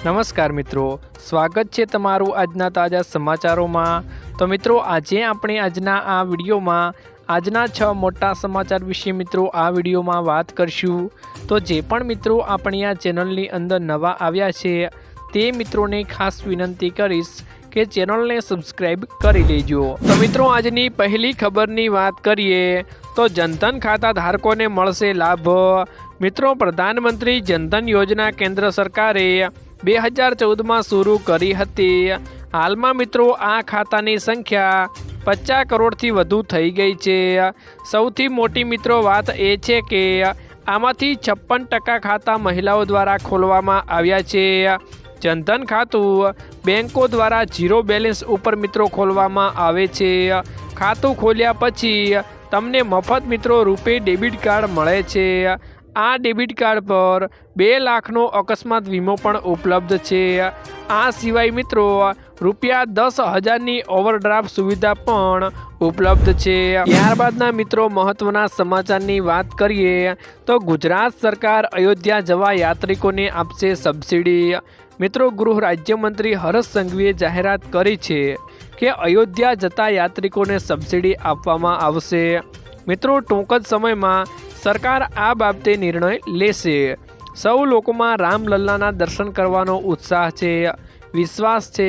નમસ્કાર મિત્રો, સ્વાગત છે તમારું આજના તાજા સમાચારોમાં। તો મિત્રો, આજે આપણે આજના આ વિડીયોમાં આજના 6 મોટા સમાચાર વિશે મિત્રો આ વિડીયોમાં વાત કરશું। તો જે પણ મિત્રો આપણી આ ચેનલની અંદર નવા આવ્યા છે તે મિત્રોને ખાસ વિનંતી કરીશ કે ચેનલને સબસ્ક્રાઈબ કરી લેજો। તો મિત્રો, આજની પહેલી ખબરની વાત કરીએ તો જનધન ખાતા ધારકોને મળશે લાભ। મિત્રો, પ્રધાનમંત્રી જનધન યોજના કેન્દ્ર સરકારે 2014માં શરૂ કરી હતી। હાલમાં મિત્રો આ ખાતાની સંખ્યા 50 કરોડથી વધુ થઈ ગઈ છે। સૌથી મોટી મિત્રો વાત એ છે કે આમાંથી 56% ખાતા મહિલાઓ દ્વારા ખોલવામાં આવ્યા છે। જનધન ખાતું બેંકો દ્વારા 0 બેલેન્સ ઉપર મિત્રો ખોલવામાં આવે છે। ખાતું ખોલ્યા પછી તમને મફત મિત્રો રૂપે ડેબિટ કાર્ડ મળે છે। આ ડેબિટ કાર્ડ પર 2 લાખનો અકસ્માત વીમો પણ ઉપલબ્ધ છે। આ સિવાય મિત્રો ₹10,000ની ઓવરડ્રાફ્ટ સુવિધા પણ ઉપલબ્ધ છે। ત્યારબાદના મિત્રો મહત્વના સમાચારની વાત કરીએ તો ગુજરાત સરકાર અયોધ્યા જવા યાત્રિકોને આપશે સબસિડી। મિત્રો, ગૃહ રાજ્યમંત્રી હર્ષ સંઘવીએ જાહેરાત કરી છે કે અયોધ્યા જતા યાત્રિકોને સબસિડી આપવામાં આવશે। મિત્રો, ટૂંક જ સમયમાં સરકાર આ બાબતે નિર્ણય લેશે। સૌ લોકોમાં રામલલ્લાના દર્શન કરવાનો ઉત્સાહ છે, વિશ્વાસ છે।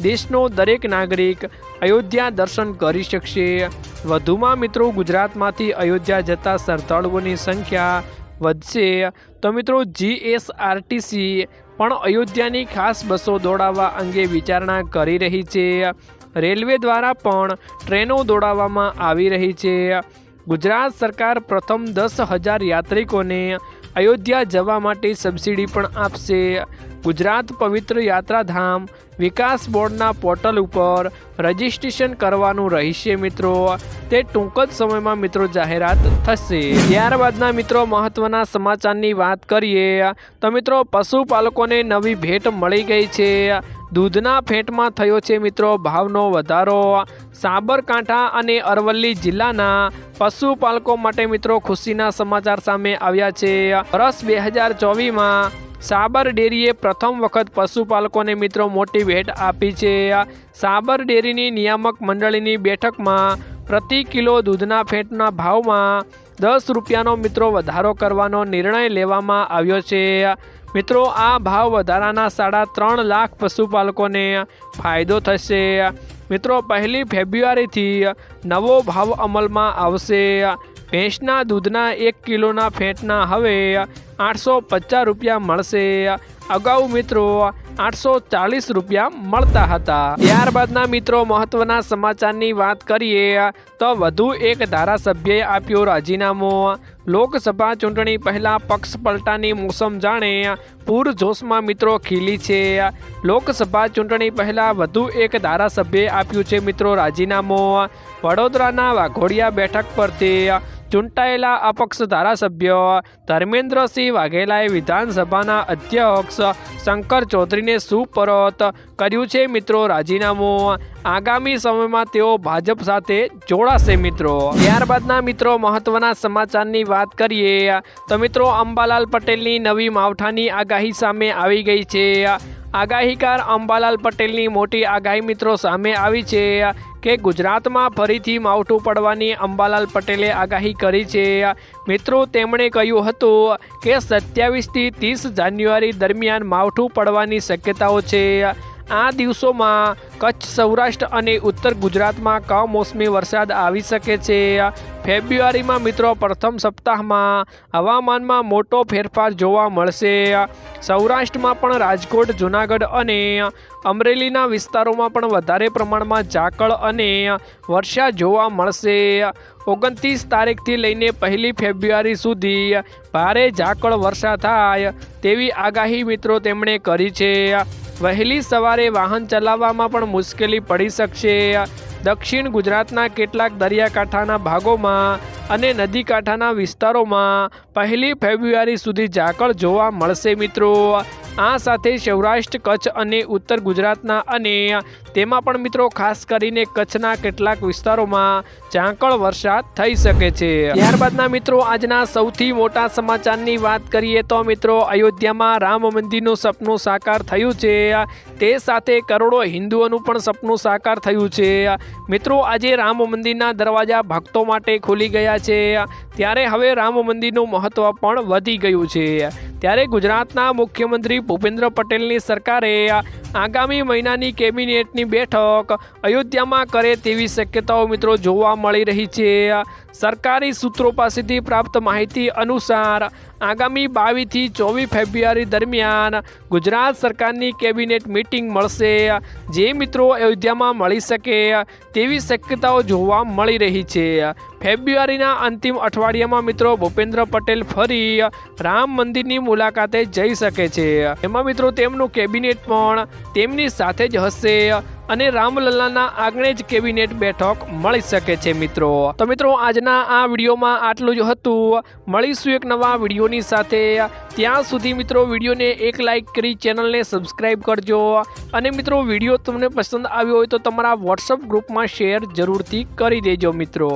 દેશનો દરેક નાગરિક અયોધ્યા દર્શન કરી શકશે। વધુમાં મિત્રો ગુજરાતમાંથી અયોધ્યા જતા શ્રદ્ધાળુઓની સંખ્યા વધશે। તો મિત્રો, GSRTC પણ અયોધ્યાની ખાસ બસો દોડાવવા અંગે વિચારણા કરી રહી છે। રેલવે દ્વારા પણ ટ્રેનો દોડાવવામાં આવી રહી છે। ગુજરાત સરકાર પ્રથમ 10,000 યાત્રિકોને અયોધ્યા જવા માટે સબસિડી પણ આપશે। ગુજરાત પવિત્ર યાત્રાધામ વિકાસ બોર્ડના પોર્ટલ ઉપર રજિસ્ટ્રેશન કરવાનું રહેશે મિત્રો। તે ટૂંક જ સમયમાં મિત્રો જાહેરાત થશે। ત્યારબાદના મિત્રો મહત્વના સમાચારની વાત કરીએ તો મિત્રો પશુપાલકોને નવી ભેટ મળી ગઈ છે। દૂધના ફેટમાં થયો છે મિત્રો ભાવનો વધારો। સાબરકાંઠા અને અરવલ્લી જિલ્લાના પશુપાલકો માટે મિત્રો ખુશીના સમાચાર સામે આવ્યા છે। વર્ષ 2024માં સાબર ડેરીએ પ્રથમ વખત પશુપાલકોને મિત્રો મોટી ભેટ આપી છે। સાબર ડેરીની નિયામક મંડળીની બેઠકમાં પ્રતિ કિલો દૂધના ફેટના ભાવમાં 10 રૂપિયાનો મિત્રો વધારો કરવાનો નિર્ણય લેવામાં આવ્યો છે। મિત્રો, આ ભાવ વધારાના 3.5 લાખ પશુપાલકોને ફાયદો થશે। મિત્રો, 1 ફેબ્રુઆરીથી નવો ભાવ અમલમાં આવશે। ભેંસના દૂધના 1 કિલોના ફેટના હવે 850 રૂપિયા મળશે। અગાઉ મિત્રો 840 રૂપિયા મળતા હતા। ત્યારબાદના મિત્રો મહત્વના સમાચારની વાત કરીએ તો વધુ એક ધારાસભ્યએ આપ્યો રાજીનામું। લોકસભા ચૂંટણી પહેલા પક્ષ પલટાની મોસમ જાણે પૂરજોશમાં મિત્રો ખીલી છે। લોકસભા ચૂંટણી પહેલા વધુ એક ધારાસભ્યએ આપ્યું છે મિત્રો રાજીનામું। વડોદરાના વાઘોડિયા બેઠક પરથી ચૂંટાયેલા અપક્ષ ધારાસભ્ય ધર્મેન્દ્રસિંહ વાઘેલાએ વિધાનસભાના અધ્યક્ષ શંકર ચૌધરીને સુપરત કર્યું છે મિત્રો રાજીનામું। આગામી સમયમાં તેઓ ભાજપ સાથે જોડાશે મિત્રો। ત્યારબાદના મિત્રો મહત્વના સમાચારની વાત કરીએ તો મિત્રો અંબાલાલ પટેલની નવી માવઠાની આગાહી સામે આવી ગઈ છે। આગાહીકાર અંબાલાલ પટેલની મોટી આગાહી મિત્રો સામે આવી છે કે ગુજરાતમાં ફરીથી માવઠું પડવાની અંબાલાલ પટેલે આગાહી કરી છે। મિત્રો, તેમણે કહ્યું હતું કે 27થી 30 જાન્યુઆરી દરમિયાન માવઠું પડવાની શક્યતાઓ છે। આ દિવસોમાં કચ્છ, સૌરાષ્ટ્ર અને ઉત્તર ગુજરાતમાં કમોસમી વરસાદ આવી શકે છે। ફેબ્રુઆરીમાં મિત્રો પ્રથમ સપ્તાહમાં હવામાનમાં મોટો ફેરફાર જોવા મળશે। સૌરાષ્ટ્રમાં પણ રાજકોટ, જૂનાગઢ અને અમરેલીના વિસ્તારોમાં પણ વધારે પ્રમાણમાં ઝાકળ અને વર્ષા જોવા મળશે। 29 તારીખથી લઈને 1 ફેબ્રુઆરી સુધી ભારે ઝાકળ વર્ષા થાય તેવી આગાહી મિત્રો તેમણે કરી છે। વહેલી સવારે વાહન ચલાવવામાં પણ મુશ્કેલી પડી શકશે। દક્ષિણ ગુજરાતના કેટલાક દરિયાકાંઠાના ભાગોમાં અને નદી કાંઠાના વિસ્તારોમાં 1 ફેબ્રુઆરી સુધી ઝાકળ જોવા મળશે મિત્રો। આ સાથે સૌરાષ્ટ્ર, કચ્છ અને ઉત્તર ગુજરાતના અને તેમાં પણ મિત્રો ખાસ કરીને કચ્છના કેટલાક વિસ્તારોમાં ઝાંખળ વરસાદ થઈ શકે છે। ત્યારબાદના મિત્રો આજના સૌથી મોટા સમાચારની વાત કરીએ તો મિત્રો અયોધ્યામાં રામ મંદિરનું સપનું સાકાર થયું છે, તે સાથે કરોડો હિન્દુઓનું પણ સપનું સાકાર થયું છે। મિત્રો આજે રામ મંદિરના દરવાજા ભક્તો માટે ખુલી ગયા છે, ત્યારે હવે રામ મંદિરનું મહત્વ પણ વધી ગયું છે। ત્યારે ગુજરાતના મુખ્યમંત્રી ભૂપેન્દ્ર પટેલની સરકારે આગામી મહિનાની કેબિનેટની બેઠક અયોધ્યામાં કરે તેવી શક્યતાઓ મિત્રો જોવા મળી રહી છે। સરકારી સૂત્રો પાસેથી પ્રાપ્ત માહિતી અનુસાર આગામી 22 થી 24 ફેબ્રુઆરી દરમિયાન ગુજરાત સરકારની કેબિનેટ મીટિંગ મળશે, જે મિત્રો અયોધ્યામાં મળી શકે તેવી શક્યતાઓ જોવા મળી રહી છે। ફેબ્રુઆરીના અંતિમ અઠવાડિયામાં મિત્રો ભૂપેન્દ્ર પટેલ ફરી રામ મંદિરની મુલાકાતે જઈ શકે છે। એમાં મિત્રો તેમનું કેબિનેટ પણ તેમની સાથે જ હશે અને રામલલ્લાના આંગણે જ કેબિનેટ બેઠક મળી શકે છે મિત્રો। તો મિત્રો આજના આ વિડીયોમાં આટલું જ હતું। મળીશું એક નવા વિડીયોની સાથે, ત્યાં સુધી મિત્રો વિડીયોને એક લાઇક કરી ચેનલને સબસ્ક્રાઈબ કરજો અને મિત્રો વિડીયો તમને પસંદ આવ્યો હોય તો તમારા વોટ્સઅપ ગ્રુપમાં શેર જરૂરથી કરી દેજો મિત્રો।